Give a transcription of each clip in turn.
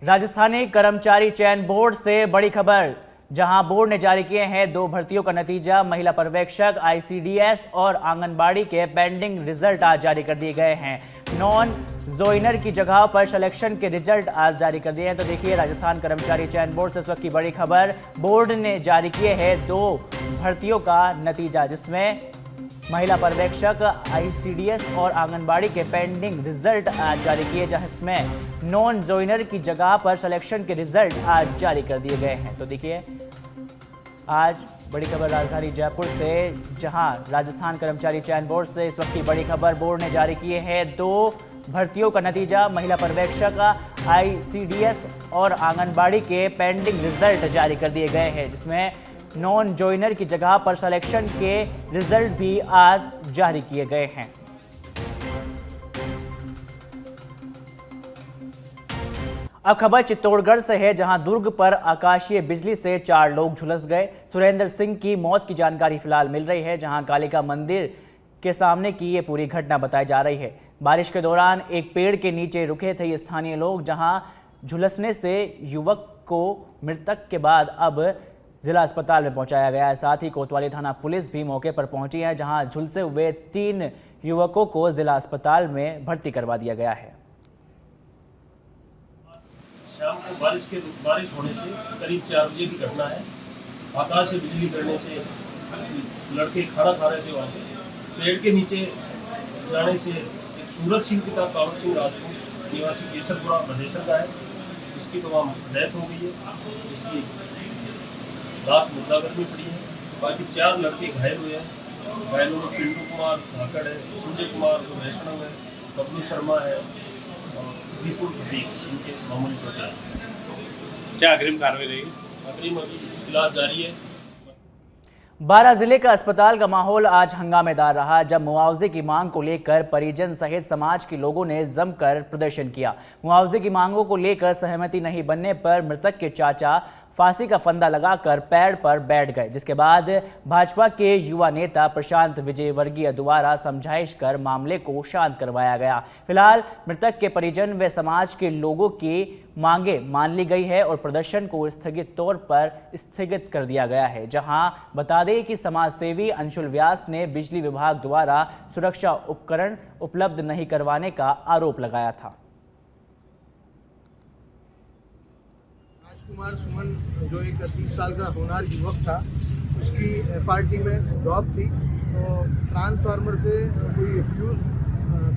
राजस्थानी कर्मचारी चयन बोर्ड से बड़ी खबर, जहां बोर्ड ने जारी किए हैं 2 भर्तियों का नतीजा। महिला पर्यवेक्षक, आईसीडीएस और आंगनबाड़ी के पेंडिंग रिजल्ट आज जारी कर दिए गए हैं। नॉन जोइनर की जगह पर सिलेक्शन के रिजल्ट आज जारी कर दिए हैं। तो देखिए, राजस्थान कर्मचारी चयन बोर्ड से इस वक्त की बड़ी खबर, बोर्ड ने जारी किए हैं 2 भर्तियों का नतीजा, जिसमें महिला पर्यवेक्षक, आईसीडीएस और आंगनबाड़ी के पेंडिंग रिजल्ट आज जारी किए, जिसमें नॉन जोइनर की जगह पर सिलेक्शन के रिजल्ट आज जारी कर दिए गए हैं। तो देखिए, आज बड़ी खबर राजधानी जयपुर से, जहां राजस्थान कर्मचारी चयन बोर्ड से इस वक्त की बड़ी खबर, बोर्ड ने जारी किए हैं 2 भर्तियों का नतीजा। महिला पर्यवेक्षक, आईसीडीएस और आंगनबाड़ी के पेंडिंग रिजल्ट जारी कर दिए गए हैं, जिसमें नॉन जोइनर की जगह पर सिलेक्शन के रिजल्ट भी आज जारी किए गए हैं। अब खबर चित्तौड़गढ़ से है, जहां दुर्ग पर आकाशीय बिजली से 4 लोग झुलस गए। सुरेंद्र सिंह की मौत की जानकारी फिलहाल मिल रही है, जहां कालिका मंदिर के सामने की ये पूरी घटना बताई जा रही है। बारिश के दौरान एक पेड़ के नीचे रुके थे ये स्थानीय लोग, जहां झुलसने से युवक को मृतक के बाद अब जिला अस्पताल में पहुंचाया गया है। साथ ही कोतवाली थाना पुलिस भी मौके पर पहुंची है, जहां झुलसे हुए 3 युवकों को जिला अस्पताल में भर्ती करवा दिया गया है। शाम को बारिश होने से करीब 4 बजे की घटना है। आकाश से बिजली गिरने से लड़के खाना खा रहे थे, वहाँ पे पेड़ के नीचे जाने से एक सूरज सिंह पिता कांवर सिंह राजपूत निवासी केसरपुरा भदेसर का है, इसकी तो वहाँ डेथ हो गई है, जिसकी लाश मुर्दाघर में पड़ी है। बाकी 4 लड़के घायल हुए हैं। घायलों में पिंटू कुमार धाकड़ है, संजय कुमार जो वैष्णव है, बबलू शर्मा है और विपुल प्रतीक, इनके मामूली चोटें हैं। क्या अग्रिम कार्रवाई रहेगी? अग्रिम अभी इलाज जारी है। बारां जिले का अस्पताल का माहौल आज हंगामेदार रहा, जब मुआवजे की मांग को लेकर परिजन सहित समाज के लोगों ने जमकर प्रदर्शन किया। मुआवजे की मांगों को लेकर सहमति नहीं बनने पर मृतक के चाचा फांसी का फंदा लगाकर पेड़ पर बैठ गए, जिसके बाद भाजपा के युवा नेता प्रशांत विजयवर्गीय द्वारा समझाइश कर मामले को शांत करवाया गया। फिलहाल मृतक के परिजन व समाज के लोगों की मांगे मान ली गई है और प्रदर्शन को स्थगित तौर पर स्थगित कर दिया गया है। जहां बता दें कि समाज सेवी अंशुल व्यास ने बिजली विभाग द्वारा सुरक्षा उपकरण उपलब्ध नहीं करवाने का आरोप लगाया था। कुमार सुमन जो एक 30 साल का होनहार युवक था, उसकी एफआरटी में जॉब थी, तो ट्रांसफार्मर से कोई फ्यूज़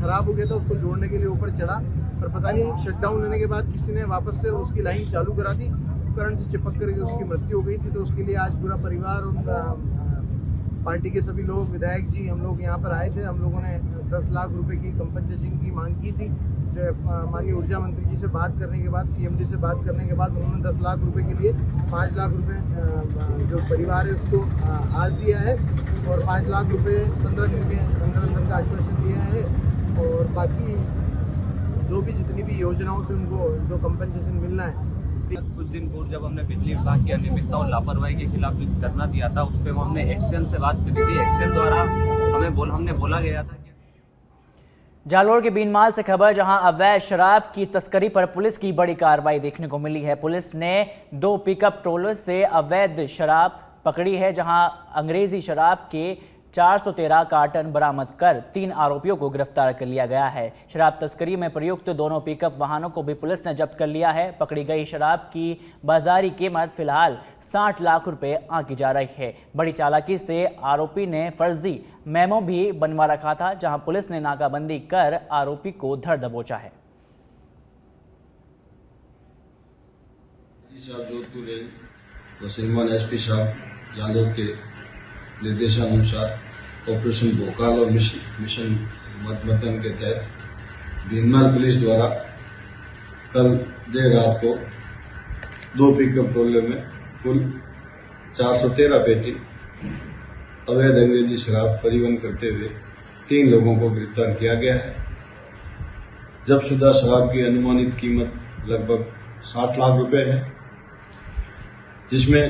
ख़राब हो गया था, उसको जोड़ने के लिए ऊपर चढ़ा, पर पता नहीं शटडाउन होने के बाद किसी ने वापस से उसकी लाइन चालू करा दी, करंट से चिपक करके उसकी मृत्यु हो गई थी। तो उसके लिए आज पूरा परिवार, उनका पार्टी के सभी लोग, विधायक जी, हम लोग यहाँ पर आए थे। हम लोगों ने 10 लाख रुपए की कंपनसेशन की मांग की थी, जो माननीय ऊर्जा मंत्री जी से बात करने के बाद, सीएमडी से बात करने के बाद, उन्होंने 10 लाख रुपए के लिए 5 लाख रुपए जो परिवार है उसको आज दिया है, और 5 लाख रुपए 15 दिन के अंदर का आश्वासन दिया है। और बाकी जो भी जितनी भी योजनाओं से उनको जो कंपनसेशन मिलना है। कुछ दिन पूर्व जब हमने बिजली विभाग की अनियमितता और लापरवाही के खिलाफ जो धरना दिया था, उस पर हमने एक्सेल से बात करी थी। एक्सेल द्वारा हमने बोला गया था। जालोर के बीनमाल से खबर, जहां अवैध शराब की तस्करी पर पुलिस की बड़ी कार्रवाई देखने को मिली है। पुलिस ने 2 पिकअप ट्रोलर से अवैध शराब पकड़ी है, जहां अंग्रेजी शराब के 413 कार्टन बरामद कर 3 आरोपियों को गिरफ्तार कर लिया गया है। शराब तस्करी में प्रयुक्त दोनों पिकअप वाहनों को भी पुलिस ने जब्त कर लिया है। पकड़ी गई शराब की बाजारी कीमत फिलहाल 60 लाख रुपए आंकी जा रही है। बड़ी चालाकी से आरोपी ने फर्जी मेमो भी बनवा रखा था, जहां पुलिस ने नाकाबंदी कर आरोपी को धर दबोचा है। जोधपुर तो श्रीमान एसपी साहब जालोर के निर्देशानुसार ऑपरेशन भोकाल और मिशन मदमतन के तहत बीनमाल पुलिस द्वारा कल देर रात को 2 पिकअप ट्रोलर में कुल 413 पेटी अवैध अंग्रेजी शराब परिवहन करते हुए 3 लोगों को गिरफ्तार किया गया है। जब्तशुदा शराब की अनुमानित कीमत लगभग 60 लाख रुपए है, जिसमें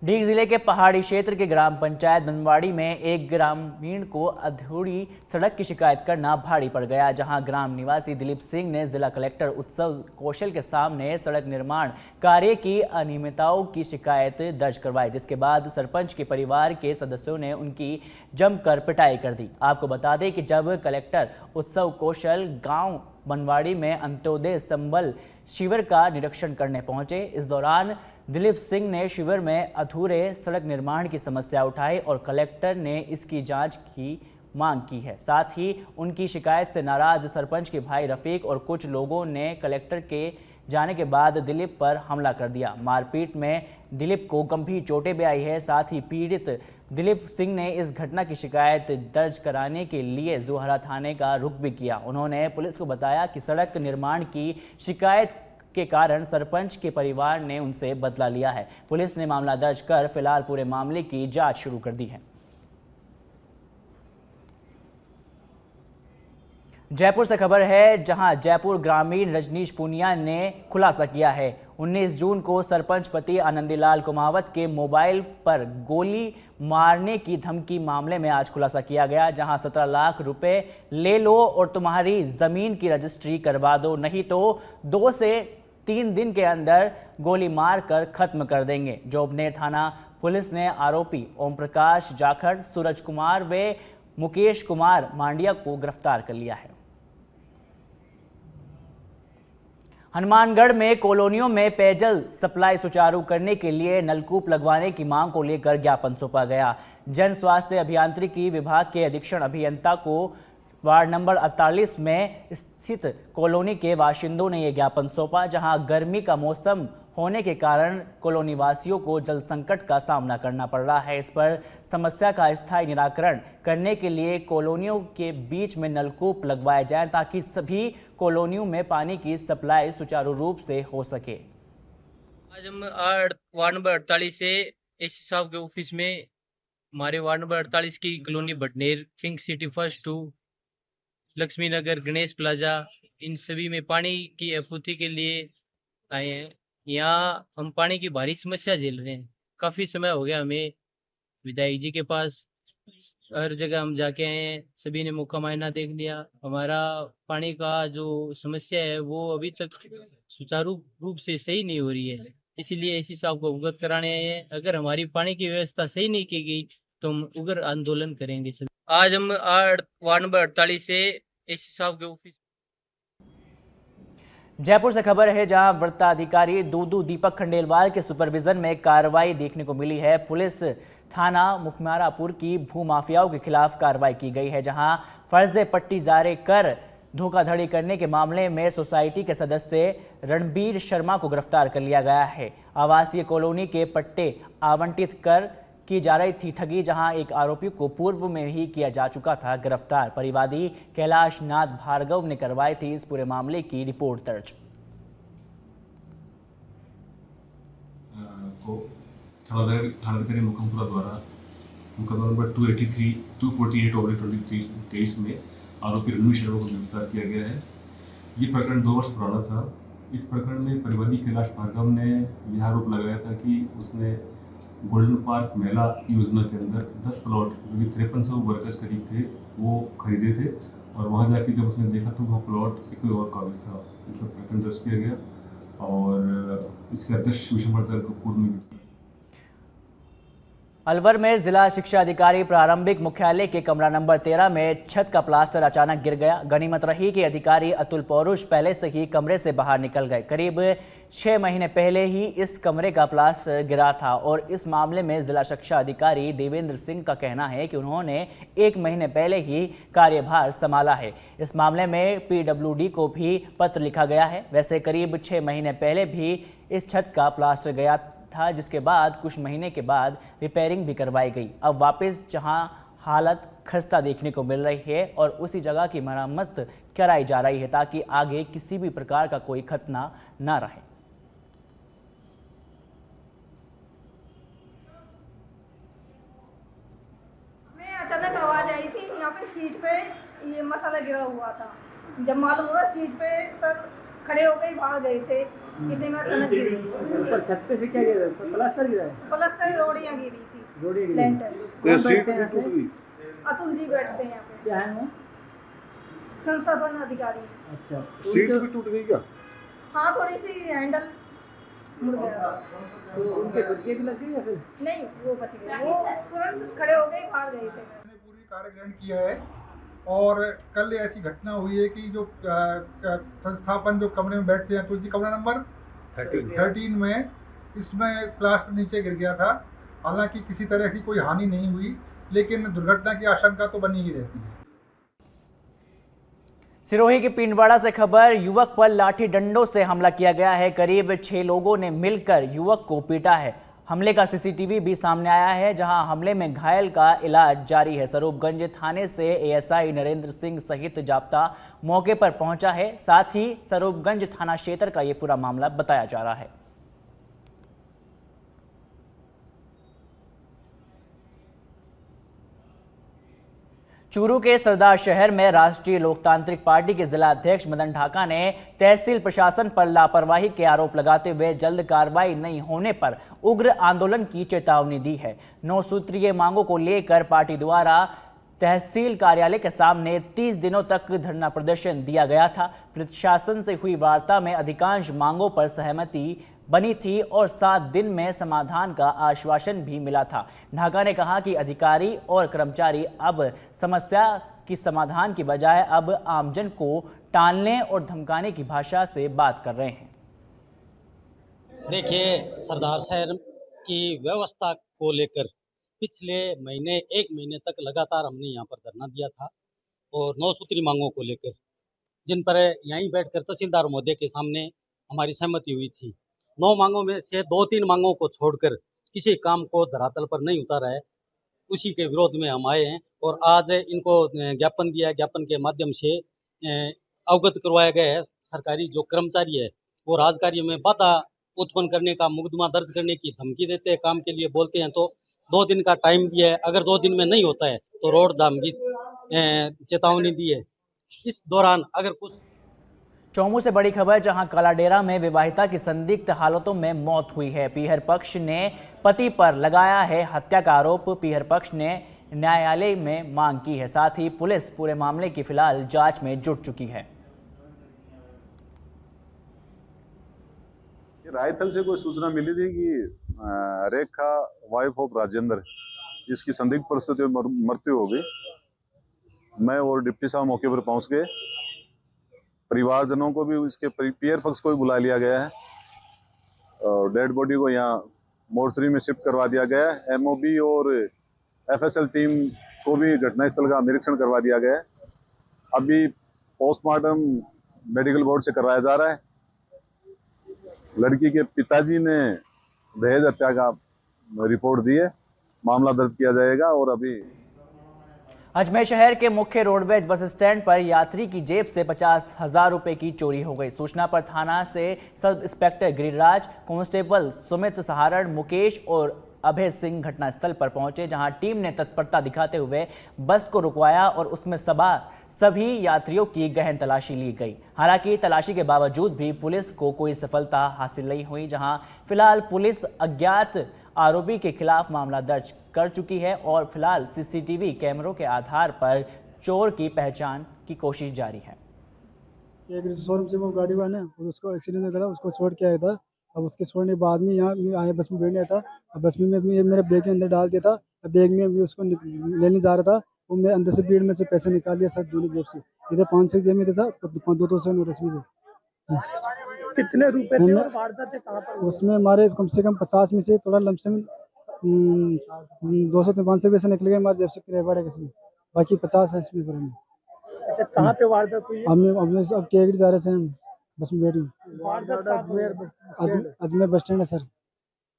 डीग जिले के पहाड़ी क्षेत्र के ग्राम पंचायत बनवाड़ी में एक ग्रामीण को अधूरी सड़क की शिकायत करना भारी पड़ गया, जहां ग्राम निवासी दिलीप सिंह ने जिला कलेक्टर उत्सव कौशल के सामने सड़क निर्माण कार्य की अनियमितताओं की शिकायत दर्ज करवाई, जिसके बाद सरपंच के परिवार के सदस्यों ने उनकी जमकर पिटाई कर दी। आपको बता दें कि जब कलेक्टर उत्सव कौशल गाँव बनवाड़ी में अंत्योदय संबल शिविर का निरीक्षण करने पहुंचे, इस दौरान दिलीप सिंह ने शिविर में अधूरे सड़क निर्माण की समस्या उठाई और कलेक्टर ने इसकी जांच की मांग की है। साथ ही उनकी शिकायत से नाराज सरपंच के भाई रफीक और कुछ लोगों ने कलेक्टर के जाने के बाद दिलीप पर हमला कर दिया। मारपीट में दिलीप को गंभीर चोटें भी आई है। साथ ही पीड़ित दिलीप सिंह ने इस घटना की शिकायत दर्ज कराने के लिए जोहरा थाने का रुख भी किया। उन्होंने पुलिस को बताया कि सड़क निर्माण की शिकायत के कारण सरपंच के परिवार ने उनसे बदला लिया है। पुलिस ने मामला दर्ज कर फिलहाल पूरे मामले की जांच शुरू कर दी है। जयपुर से खबर है, जहां जयपुर ग्रामीण रजनीश पूनिया ने खुलासा किया है। 19 जून को सरपंच पति आनंदीलाल कुमावत के मोबाइल पर गोली मारने की धमकी मामले में आज खुलासा किया गया, जहां 17 लाख रुपए ले लो और तुम्हारी जमीन की रजिस्ट्री करवा दो, नहीं तो 2 से 3 दिन के अंदर गोली मार कर खत्म कर देंगे। जोबनेर थाना पुलिस ने आरोपी ओम प्रकाश जाखड़, सूरज कुमार व मुकेश कुमार मांडिया को गिरफ्तार कर लिया है। हनुमानगढ़ में कॉलोनियों में पेयजल सप्लाई सुचारू करने के लिए नलकूप लगवाने की मांग को लेकर ज्ञापन सौंपा गया। जन स्वास्थ्य अभियांत्रिकी विभाग के अधीक्षण अभियंता को वार्ड नंबर 48 में स्थित कॉलोनी के बाशिंदों ने यह ज्ञापन सौंपा, जहां गर्मी का मौसम होने के कारण कॉलोनी वासियों को जल संकट का सामना करना पड़ रहा है। इस पर समस्या का स्थायी निराकरण करने के लिए कॉलोनियों के बीच में नलकूप लगवाए जाएं, ताकि सभी कॉलोनियों में पानी की सप्लाई सुचारू रूप से हो सके। आज हम वार्ड नंबर 48 से एससी साहब के ऑफिस में हमारे वार्ड नंबर 48 की colony Bhatner, pink city first 2, Laxmi Nagar, Ganesh plaza, इन सभी में पानी की आपूर्ति के लिए आए हैं। यहाँ हम पानी की भारी समस्या झेल रहे हैं। काफ़ी समय हो गया हमें विधायक जी के पास हर जगह हम जाके आए हैं, सभी ने मौका मायना देख लिया। हमारा पानी का जो समस्या है वो अभी तक सुचारू रूप से सही नहीं हो रही है, इसीलिए एससी साहब को अवगत कराने आए हैं। अगर हमारी पानी की व्यवस्था सही नहीं की गई तो हम उग्र आंदोलन करेंगे। आज हम वार्ड नंबर 48 से एससी साहब के ऑफिस। जयपुर से खबर है, जहां वृत्ताधिकारी दूदू दीपक खंडेलवाल के सुपरविजन में कार्रवाई देखने को मिली है। पुलिस थाना मुखमारापुर की भूमाफियाओं के खिलाफ कार्रवाई की गई है, जहां फर्जी पट्टी जारी कर धोखाधड़ी करने के मामले में सोसाइटी के सदस्य रणबीर शर्मा को गिरफ्तार कर लिया गया है। आवासीय कॉलोनी के पट्टे आवंटित कर की जा रही थी ठगी, जहां एक आरोपी को पूर्व में ही किया जा चुका था गिरफ्तार। परिवादी कैलाश नाथ भार्गव ने करवाई थी इस पूरे मामले की रिपोर्ट दर्ज। को थानाधिकारी मुकमपुरा द्वारा मुकदमा नंबर 248/2023 में आरोपी रणबीर शर्मा को गिरफ्तार किया गया है। ये प्रकरण 2 वर्ष पुराना था। इस प्रकरण में परिवादी कैलाश भार्गव ने यह आरोप लगाया था कि उसने गोल्डन पार्क मेला योजना के अंदर 10 प्लॉट जो कि 5300 वर्कर्स करीब थे वो खरीदे थे, और वहाँ जाके जब उसने देखा तो वह प्लॉट एक और कागज था। इसका प्रकरण दर्ज किया गया और इसके अध्यक्ष विशंबर को पूर्व में। अलवर में जिला शिक्षा अधिकारी प्रारंभिक मुख्यालय के कमरा नंबर 13 में छत का प्लास्टर अचानक गिर गया। गनीमत रही कि अधिकारी अतुल पौरुष पहले से ही कमरे से बाहर निकल गए। करीब 6 महीने पहले ही इस कमरे का प्लास्टर गिरा था और इस मामले में जिला शिक्षा अधिकारी देवेंद्र सिंह का कहना है कि उन्होंने 1 महीने पहले ही कार्यभार संभाला है। इस मामले में पीडब्ल्यूडी को भी पत्र लिखा गया है। वैसे करीब 6 महीने पहले भी इस छत का प्लास्टर गया था, जिसके बाद कुछ महीने के बाद रिपेयरिंग भी करवाई गई। अब वापस जहां हालत खस्ता देखने को मिल रही है और उसी जगह की मरम्मत कराई जा रही है, ताकि आगे किसी भी प्रकार का कोई खतरा न रहे। हमें अचानक आवाज आई थी, यहाँ पे सीट पे ये मसाला गिरा हुआ था। जब मालूम हुआ सीट पे सर खड़े हो गए भाग गए थे, इतने में अचानक गिर गई। ऊपर छत पे से क्या गिरा? प्लास्टर गिरा है? प्लस्तर रोड़ियाँ गिरी थी, रोड़ी गिरी। लेंटर। कौन बैठते हैं यहाँ पे? अतुल जी बैठते हैं यहाँ पे, क्या है वो? संस्थापन अधिकारी। अच्छा, सीट भी टूट गई क्या? हाँ, थोड़ी सी हैंडल मुड़ गया। तो उनके खुद के भी लग गई या फिर? नहीं, वो बच गए, वो तुरंत खड़े हो गए भाग गए थे। मैंने पूरी कार्य ग्रहण किया है और कल ऐसी घटना हुई है कि जो संस्थापन जो कमरे में बैठते हैं, तुलसी कमरा नंबर 13 में, इसमें प्लास्टर नीचे गिर गया था। हालांकि किसी तरह की कोई हानि नहीं हुई, लेकिन दुर्घटना की आशंका तो बनी ही रहती है। सिरोही के पिंडवाड़ा से खबर, युवक पर लाठी डंडों से हमला किया गया है। करीब 6 लोगों ने मिलकर युवक को पीटा है। हमले का सीसीटीवी भी सामने आया है, जहां हमले में घायल का इलाज जारी है। स्वरूपगंज थाने से एएसआई नरेंद्र सिंह सहित जाब्ता मौके पर पहुंचा है। साथ ही स्वरूपगंज थाना क्षेत्र का ये पूरा मामला बताया जा रहा है। चूरू के सरदार शहर में राष्ट्रीय लोकतांत्रिक पार्टी के जिला अध्यक्ष मदन ढाका ने तहसील प्रशासन पर लापरवाही के आरोप लगाते हुए जल्द कार्रवाई नहीं होने पर उग्र आंदोलन की चेतावनी दी है। 9 सूत्रीय मांगों को लेकर पार्टी द्वारा तहसील कार्यालय के सामने 30 दिनों तक धरना प्रदर्शन दिया गया था। प्रशासन से हुई वार्ता में अधिकांश मांगों पर सहमति बनी थी और 7 दिन में समाधान का आश्वासन भी मिला था। ढाका ने कहा कि अधिकारी और कर्मचारी अब समस्या की समाधान की बजाय अब आमजन को टालने और धमकाने की भाषा से बात कर रहे हैं। देखिए, सरदार शहर की व्यवस्था को लेकर पिछले महीने 1 महीने तक लगातार हमने यहाँ पर धरना दिया था और 9 सूत्री मांगों को लेकर, जिन पर यहीं बैठकर तहसीलदार महोदय के सामने हमारी सहमति हुई थी। 9 मांगों में से 2-3 मांगों को छोड़कर किसी काम को धरातल पर नहीं उतारा है। उसी के विरोध में हम आए हैं और आज इनको ज्ञापन दिया है। ज्ञापन के माध्यम से अवगत करवाया गया है। सरकारी जो कर्मचारी है वो राजकार्य में बाधा उत्पन्न करने का, मुकदमा दर्ज करने की धमकी देते हैं, काम के लिए बोलते हैं तो 2 दिन का टाइम दिया है। अगर 2 दिन में नहीं होता है तो रोड जाम की चेतावनी दी है। इस दौरान अगर कुछ चौमू से बड़ी खबर, जहां कालाडेरा में विवाहिता की संदिग्ध हालतों में मौत हुई है। पीहर पक्ष ने पति पर लगाया है हत्या का आरोप। पीहर पक्ष ने न्यायालय में मांग की है। साथ ही पुलिस पूरे मामले की फिलहाल जांच में जुट चुकी है। रायथल से कोई सूचना मिली थी कि रेखा वाइफ ऑफ राजेंद्र, इसकी संदिग्ध परिस्थितियों में मृत्यु हो गई। मैं और डिप्टी साहब मौके पर पहुंच गए। परिवारजनों को भी, इसके पीयर पक्ष को भी बुला लिया गया है और डेड बॉडी को यहाँ मोर्चरी में शिफ्ट करवा दिया गया है। एमओबी और एफएसएल टीम को भी घटनास्थल का निरीक्षण करवा दिया गया है। अभी पोस्टमार्टम मेडिकल बोर्ड से करवाया जा रहा है। लड़की के पिताजी ने दहेज हत्या का रिपोर्ट दी है, मामला दर्ज किया जाएगा। और अभी अजमेर शहर के मुख्य रोडवेज बस स्टैंड पर यात्री की जेब से 50,000 रुपए की चोरी हो गई। सूचना पर थाना से sub inspector Giriraj, constable Sumit Saharan, Mukesh और अभय सिंह घटनास्थल पर पहुंचे, जहां टीम ने तत्परता दिखाते हुए बस को रुकवाया और उसमें सवार सभी यात्रियों की गहन तलाशी ली गई। हालांकि तलाशी के बावजूद भी पुलिस को कोई सफलता हासिल नहीं हुई। जहां फिलहाल पुलिस अज्ञात आरोपी के खिलाफ मामला दर्ज कर चुकी है और फिलहाल सीसीटीवी कैमरों के आधार पर चोर की पहचान की कोशिश जारी है। एक शोरूम से वो गाड़ी वाला है, उसको एक्सीडेंट हो गया था, उसको छोड़ के आया था। अब उसके छोड़ने बाद में यहाँ आए, बस में बैठने था। अब बस में मेरे बैग के अंदर डाल दिया था। बैग में भी उसको लेने जा रहा था, वो मैं अंदर से भीड़ में से पैसे निकाल लिया सर, दोनों जेब से। इधर 500 जेब में था, 200 नोट इसमें से। कितने रुपए थे और वारदात कहाँ पर? उसमें हमारे कम से कम 50 में से थोड़ा लमसम 200 से 500 पैसे निकल गए हमारे जेब से किराए भाड़े इसमें। बाकी 50 है इसमें पर। अच्छा, कहाँ पे वारदात हुई? अब केगड़ी जा रहे थे हम, बस में बैठी। वारदात अजमेर बस स्टैंड है सर,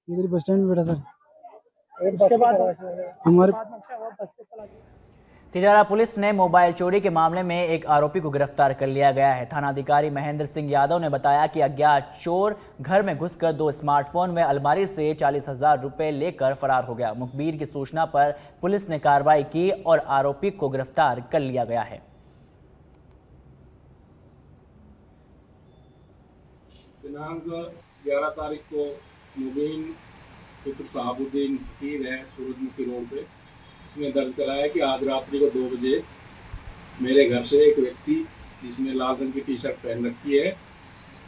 इधर बस स्टैंड में बैठा सर। उसके बाद हमारे तिजारा पुलिस ने मोबाइल चोरी के मामले में एक आरोपी को गिरफ्तार कर लिया गया है। थानाधिकारी महेंद्र सिंह यादव ने बताया कि अज्ञात चोर घर में घुसकर 2 स्मार्टफोन व अलमारी से 40,000 रुपए लेकर फरार हो गया। मुखबिर की सूचना पर पुलिस ने कार्रवाई की और आरोपी को गिरफ्तार कर लिया गया है। दिनांक 11 तारीख को मुबीन पुत्र साहबुद्दीन फकीर है सूरजमुखी रोड पे, इसने दर्ज कराया कि आज रात्रि को 2 बजे मेरे घर से एक व्यक्ति जिसने लाल रंग की टी शर्ट पहन रखी है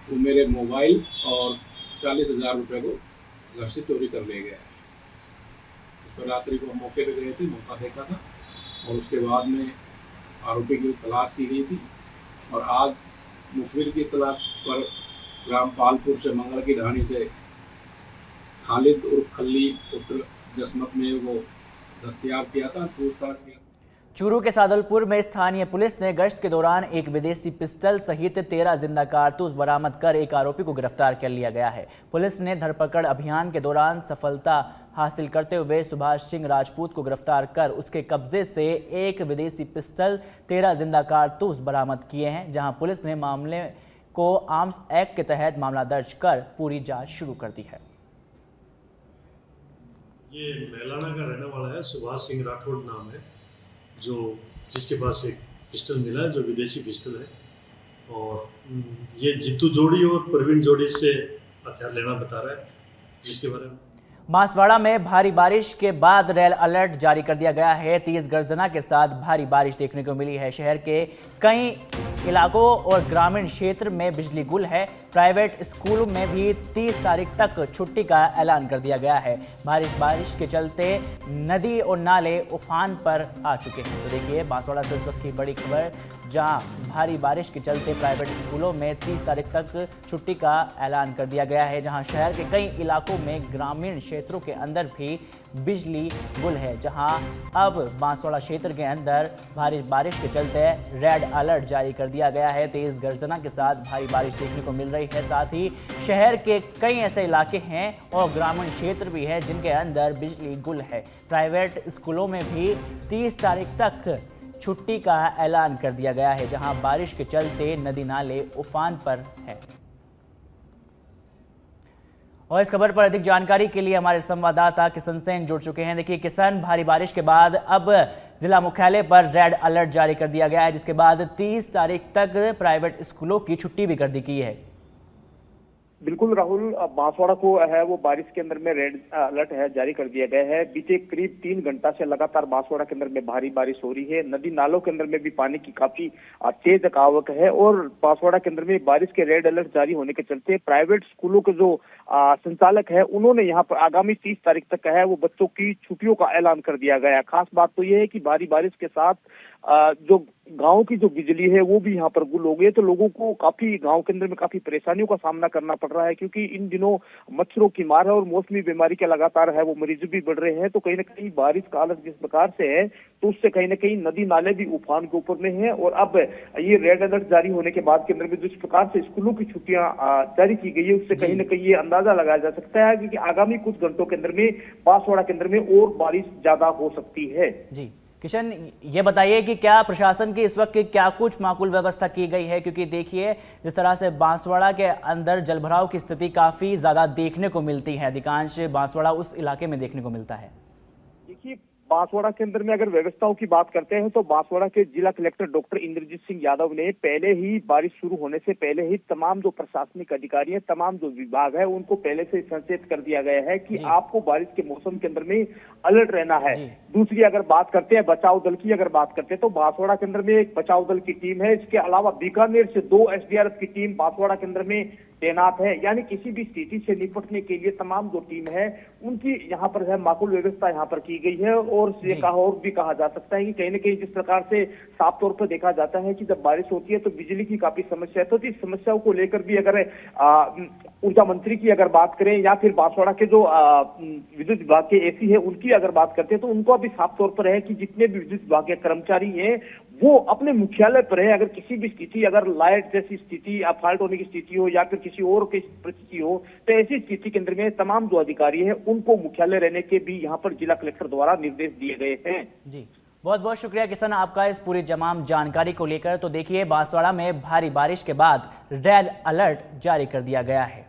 वो मेरे मोबाइल और 40,000 रुपये को घर से चोरी कर ले गया। इस पर रात्रि को मौके पे गए थे, मौका देखा था और उसके बाद में आरोपी की तलाश की गई थी और आज मुखबिर की तलाश पर ग्राम पालपुर से मंगल की ढाणी से खालिद उर्फ खल्ली पुत्र जसमत में वो दस्तयाब किया था, पूछताछ किया। चूरू के सादुलपुर में स्थानीय पुलिस ने गश्त के दौरान एक विदेशी पिस्टल सहित 13 जिंदा कारतूस बरामद कर एक आरोपी को गिरफ्तार कर लिया गया है। पुलिस ने धरपकड़ अभियान के दौरान सफलता हासिल करते हुए सुभाष सिंह राजपूत को गिरफ्तार कर उसके कब्जे से एक विदेशी पिस्टल 13 जिंदा कारतूस बरामद किए हैं, जहां पुलिस ने मामले को आर्म्स एक्ट के तहत मामला दर्ज कर पूरी जांच शुरू कर दी है। ये मैलाना का रहने वाला है, सुभाष सिंह राठौड़ नाम है, जिसके पास एक पिस्टल मिला है जो विदेशी पिस्टल है और ये जित्तू जोड़ी और प्रवीण जोड़ी से हथियार लेना बता रहा है, जिसके बारे में बांसवाड़ा में भारी बारिश के बाद रेड अलर्ट जारी कर दिया गया है। तेज गर्जना के साथ भारी बारिश देखने को मिली है। शहर के कई इलाकों और ग्रामीण क्षेत्र में बिजली गुल है। प्राइवेट स्कूलों में भी 30 तारीख तक छुट्टी का ऐलान कर दिया गया है। बारिश के चलते नदी और नाले उफान पर आ चुके हैं। तो देखिए बांसवाड़ा से इस वक्त की बड़ी खबर, जहां भारी बारिश के चलते प्राइवेट स्कूलों में 30 तारीख तक छुट्टी का ऐलान कर दिया गया है। जहां शहर के कई इलाकों में ग्रामीण क्षेत्रों के अंदर भी बिजली गुल है, जहां अब बांसवाड़ा क्षेत्र के अंदर भारी बारिश के चलते रेड अलर्ट जारी कर दिया गया है। तेज गर्जना के साथ भारी बारिश देखने को मिल रही है। साथ ही शहर के कई ऐसे इलाके हैं और ग्रामीण क्षेत्र भी है जिनके अंदर बिजली गुल है। प्राइवेट स्कूलों में भी 30 तारीख तक छुट्टी का ऐलान कर दिया गया है, जहां बारिश के चलते नदी नाले उफान पर है। और इस खबर पर अधिक जानकारी के लिए हमारे संवाददाता किशन सेन जुड़ चुके हैं। देखिए किशन, भारी बारिश के बाद अब जिला मुख्यालय पर रेड अलर्ट जारी कर दिया गया है, जिसके बाद 30 तारीख तक प्राइवेट स्कूलों की छुट्टी भी कर दी गई है। बिल्कुल राहुल, बांसवाड़ा को है वो बारिश के अंदर में रेड अलर्ट है जारी कर दिया गया है। बीते करीब 3 घंटा से लगातार बांसवाड़ा के अंदर में भारी बारिश हो रही है। नदी नालों के अंदर में भी पानी की काफी तेज आवक है और बांसवाड़ा के अंदर में बारिश के रेड अलर्ट जारी होने के चलते प्राइवेट स्कूलों के जो संचालक है उन्होंने यहाँ पर आगामी 30 तारीख तक है वो बच्चों की छुट्टियों का ऐलान कर दिया गया है। खास बात तो ये है कि भारी बारिश के साथ जो गांव की जो बिजली है वो भी यहाँ पर गुल हो गई है, तो लोगों को काफी गांव के अंदर में काफी परेशानियों का सामना करना पड़ रहा है, क्योंकि इन दिनों मच्छरों की मार है और मौसमी बीमारी के लगातार है वो मरीज भी बढ़ रहे हैं। तो कहीं ना कहीं बारिश का हालत जिस प्रकार से है तो उससे कहीं ना कहीं नदी नाले भी उफान के ऊपर में है और अब ये रेड अलर्ट जारी होने के बाद के अंदर में जिस प्रकार से स्कूलों की छुट्टियां जारी की गई है उससे कहीं ना कहीं ये अंदाजा लगाया जा सकता है कि आगामी कुछ घंटों के अंदर में बांसवाड़ा के अंदर में और बारिश ज्यादा हो सकती है। जी किशन, ये बताइए कि क्या प्रशासन की इस वक्त क्या कुछ माकूल व्यवस्था की गई है, क्योंकि देखिए जिस तरह से बांसवाड़ा के अंदर जलभराव की स्थिति काफी ज्यादा देखने को मिलती है, अधिकांश बांसवाड़ा उस इलाके में देखने को मिलता है। देखिए बांसवाड़ा के अंदर में अगर व्यवस्थाओं की बात करते हैं तो बांसवाड़ा के जिला कलेक्टर डॉक्टर इंद्रजीत सिंह यादव ने पहले ही बारिश शुरू होने से पहले ही तमाम जो प्रशासनिक अधिकारी हैं, तमाम जो विभाग है उनको पहले से संचेत कर दिया गया है कि आपको बारिश के मौसम के अंदर में अलर्ट रहना है। दूसरी अगर बात करते हैं बचाव दल की, अगर बात करते हैं तो बांसवाड़ा के अंदर में एक बचाव दल की टीम है। इसके अलावा बीकानेर से 2 SDRF की टीम बांसवाड़ा के अंदर में तैनात है। यानी किसी भी स्थिति से निपटने के लिए तमाम जो टीम है उनकी यहाँ पर है माकूल व्यवस्था यहाँ पर की गई है। और भी कहा जा सकता है कि कहीं न कहीं जिस प्रकार से साफ तौर पर देखा जाता है कि जब बारिश होती है तो बिजली की काफी समस्या है, तो इस समस्याओं को लेकर भी अगर ऊर्जा मंत्री की अगर बात करें या फिर बांसवाड़ा के जो विद्युत विभाग के एसी है उनकी अगर बात करते हैं तो उनको भी साफ तौर पर है कि जितने भी विद्युत विभाग के कर्मचारी हैं वो अपने मुख्यालय पर है। अगर किसी भी स्थिति, अगर लाइट जैसी स्थिति या फॉल्ट होने की स्थिति हो या फिर किसी और की परिस्थिति हो, तो ऐसी स्थिति के अंदर में तमाम जो अधिकारी हैं उनको मुख्यालय रहने के भी यहाँ पर जिला कलेक्टर द्वारा निर्देश दिए गए हैं। जी बहुत बहुत शुक्रिया किशन आपका इस पूरी तमाम जानकारी को लेकर। तो देखिए बांसवाड़ा में भारी बारिश के बाद रेड अलर्ट जारी कर दिया गया है।